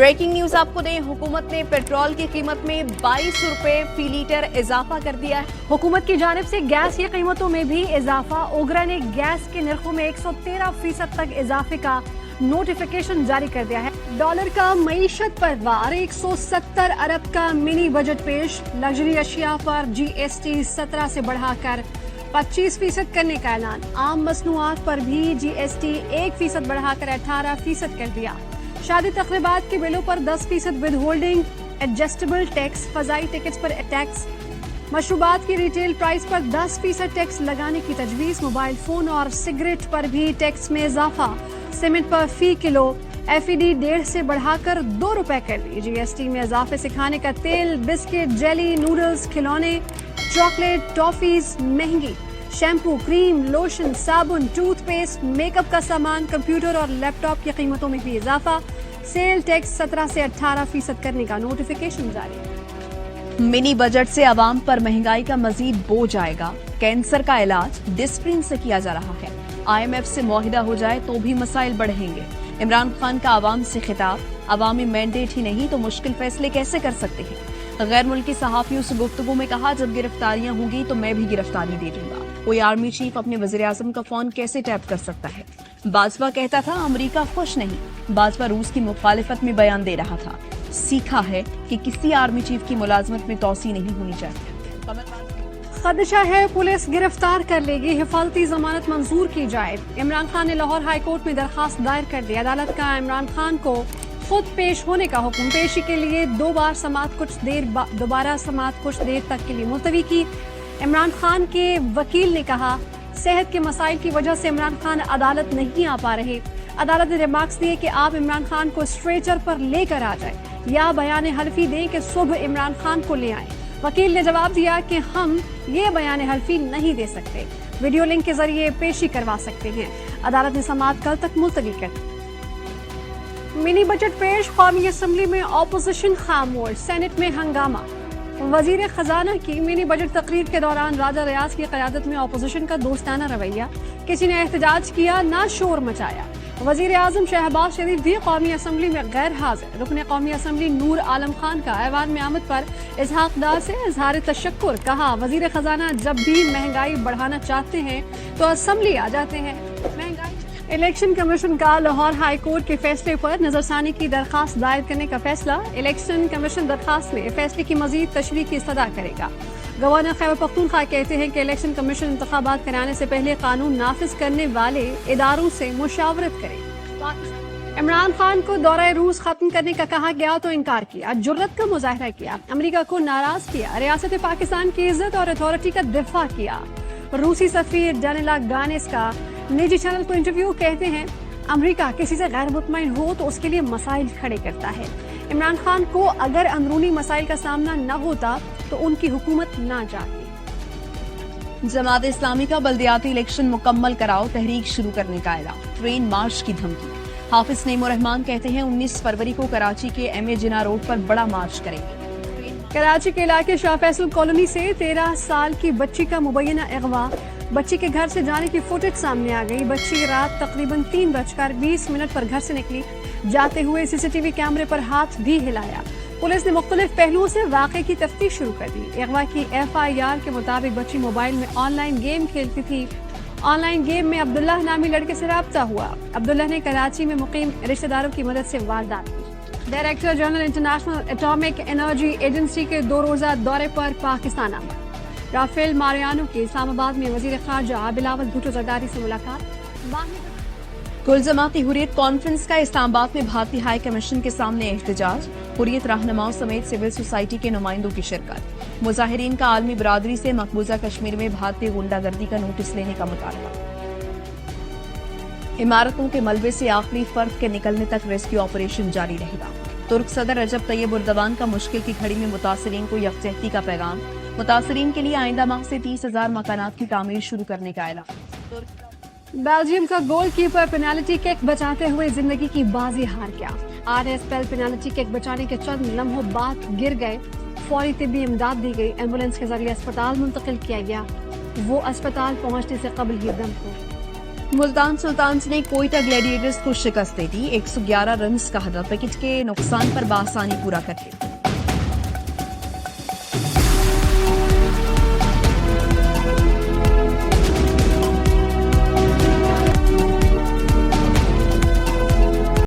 Breaking news आपको दें, हुकूमत ने पेट्रोल की कीमत में 22 रुपए फी लीटर इजाफा कर दिया है। हुकूमत की जानिब से गैस की कीमतों में भी इजाफा। ओगरा ने गैस के नरखों में 113% तक इजाफे का नोटिफिकेशन जारी कर दिया है। डॉलर का मईशत पर वार, 170 अरब का मिनी बजट पेश। लग्जरी अशिया पर GST 17 से बढ़ाकर 25% करने का ऐलान। आम मसनूआत पर भी GST 1% बढ़ाकर 18% कर दिया। शादी तकरीबात के बिलों पर 10% विद होल्डिंग एडजस्टेबल टैक्स। फजाई टिकट्स पर टैक्स। मशरूबात की रिटेल प्राइस पर 10% टैक्स लगाने की तजवीज़। मोबाइल फोन और सिगरेट पर भी टैक्स में इजाफा। सीमेंट पर फी किलो FED 1.5 से बढ़ाकर 2 रुपए कर दी। GST में इजाफे से खाने का तेल, बिस्किट, जेली, नूडल्स, खिलौने, चॉकलेट, टॉफीज महंगी। शैम्पू, क्रीम, लोशन, साबुन, टूथपेस्ट, मेकअप का सामान, कंप्यूटर और लैपटॉप की कीमतों में भी इजाफा। सेल टैक्स 17 से 18% करने का नोटिफिकेशन जारी। मिनी बजट से आवाम पर महंगाई का मजीद बोझ आएगा। कैंसर का इलाज डिस्प्रिन से किया जा रहा है। IMF से मुआहिदा हो जाए तो भी मसाइल बढ़ेंगे। इमरान खान का आवाम से खिताब, अवामी मैंडेट ही नहीं तो मुश्किल फैसले कैसे कर सकते हैं। गैर मुल्की सहाफियों से गुफ्तगू में कहा, जब गिरफ्तारियां होंगी तो मैं भी गिरफ्तारी दे दूंगा। कोई आर्मी चीफ अपने वज़ीर आज़म का फोन कैसे टैप कर सकता है। बाजवा कहता था अमेरिका खुश नहीं। बाजवा रूस की मुखालिफत में बयान दे रहा था। सीखा है कि किसी आर्मी चीफ की मुलाजमत में तोसी नहीं होनी चाहिए। खदशा है पुलिस गिरफ्तार कर लेगी, हिफाजती जमानत मंजूर की जाए। इमरान खान ने लाहौर हाई कोर्ट में दरखास्त दायर कर दी। अदालत का इमरान खान को खुद पेश होने का हुक्म। पेशी के लिए दोबारा समाअत कुछ देर तक के लिए मुलतवी की। इमरान खान के वकील ने कहा, सेहत के मसाइल की वजह से इमरान खान अदालत नहीं आ पा रहे। अदालत ने रिमार्क्स दिए कि आप इमरान खान को स्ट्रेचर पर लेकर आ जाए या बयान हल्फी दें कि सुबह इमरान खान को ले आए। वकील ने जवाब दिया कि हम ये बयान हल्फी नहीं दे सकते, वीडियो लिंक के जरिए पेशी करवा सकते हैं। अदालत ने समाअत कल तक मुलतवी कर दी। मिनी बजट पेश, कौमी असम्बली में ऑपोजिशन खामोश, सेनेट में हंगामा। वजीर खजाना की मिनी बजट तकरीर के दौरान राजा रियाज की क़यादत में ऑपोजिशन का दोस्ताना रवैया। किसी ने एहतजाज किया, ना शोर मचाया। वजीर आजम शहबाज शरीफ भी कौमी असम्बली में गैर हाजिर। रुकन कौमी असम्बली नूर आलम खान का ऐवान में आमद पर इसहाक डार से इजहार तशक्कुर। कहा, वजीर खजाना जब भी महंगाई बढ़ाना चाहते हैं तो असम्बली आ जाते हैं। इलेक्शन कमीशन का लाहौर हाई कोर्ट के फैसले पर नजरसानी की दरखास्त दायर करने का फैसला। इलेक्शन कमीशन दरखास्त में फैसले की मजीद तशरीह की इस्तदा करेगा। गवर्नर खैबर पख्तूनख्वा कहते हैं कि इलेक्शन कमीशन इंतखाबात कराने से पहले कानून नाफिज करने वाले इदारों से मुशावरत करे। इमरान खान को दौरा रूस खत्म करने का कहा गया तो इनकार किया, जुर्रत का मुजाहरा किया, अमेरिका को नाराज किया, रियासत पाकिस्तान की इज्जत और अथॉरिटी का दिफा किया। रूसी सफीर डानिला गानेस का निजी चैनल को इंटरव्यू, कहते हैं अमेरिका किसी से गैर मुतमईन हो तो उसके लिए मसाइल खड़े करता है। इमरान खान को अगर अंदरूनी मसाइल का सामना न होता तो उनकी हुकूमत ना जाती। जमात इस्लामी का बल्दियाती इलेक्शन मुकम्मल कराओ तहरीक शुरू करने का ऐलान। ट्रेन मार्च की धमकी। हाफिज नईमुर रहमान कहते हैं 19 फरवरी को कराची के MA जिना रोड पर बड़ा मार्च करेंगे। कराची के इलाके शाह फैसल कॉलोनी से 13 साल की बच्ची का मुबैना अगवा। बच्ची के घर से जाने की फुटेज सामने आ गई। बच्ची रात तकरीबन 3:20 पर घर से निकली। जाते हुए CCTV कैमरे पर हाथ भी हिलाया। पुलिस ने मुख्तलिफ पहलुओं से वाक़े की तफ्तीश शुरू कर दी। अगवा की FIR के मुताबिक बच्ची मोबाइल में ऑनलाइन गेम खेलती थी। ऑनलाइन गेम में अब्दुल्ला नामी लड़के से राब्ता हुआ। अब्दुल्ला ने कराची में मुकीम रिश्तेदारों की मदद से वारदात की। Director general international atomic energy agency के 2 रोज़ा दौरे पर पाकिस्तान आए। राफेल मारियानो की इस्लामाबाद में वजीर खारजा बिलावल भुट्टो जरदारी से मुलाकात। कुल जमाती हुर्रियत कॉन्फ्रेंस का इस्लामाबाद में भारतीय हाई कमीशन के सामने एहतजाज। हुर्रियत रहनुमाओं समेत सिविल सोसाइटी के नुमाइंदों की शिरकत। मुजाहिरीन का आलमी बरादरी से मकबूजा कश्मीर में भारतीय गुंडागर्दी का नोटिस लेने का मुतालबा। इमारतों के मलबे से आखिरी फर्द के निकलने तक रेस्क्यू ऑपरेशन जारी रहेगा। तुर्क सदर रजब तैयब उर्दवान का मुश्किल की घड़ी में मुतासरीन को यकजहती का पैगाम। मुतासरीन के लिए आइंदा माह से 30,000 मकानात की तामीर शुरू करने का ऐलान। बेल्जियम का गोलकीपर पेनाल्टी किक बचाते हुए जिंदगी की बाजी हार गया। RS पेल पेनाल्टी किक बचाने के चंद लम्हों बाद गिर गए। फौरी तिब्बी इमदाद दी गई। एम्बुलेंस के जरिए अस्पताल मुंतकिल किया गया। वो अस्पताल पहुंचने से कबल ही दम हो मुल्तान सुल्तान्स ने कोयटा ग्लैडिएटर्स को शिकस्त दे दी। 111 रन्स का हदफ विकेट के नुकसान पर बासानी पूरा कर लिया।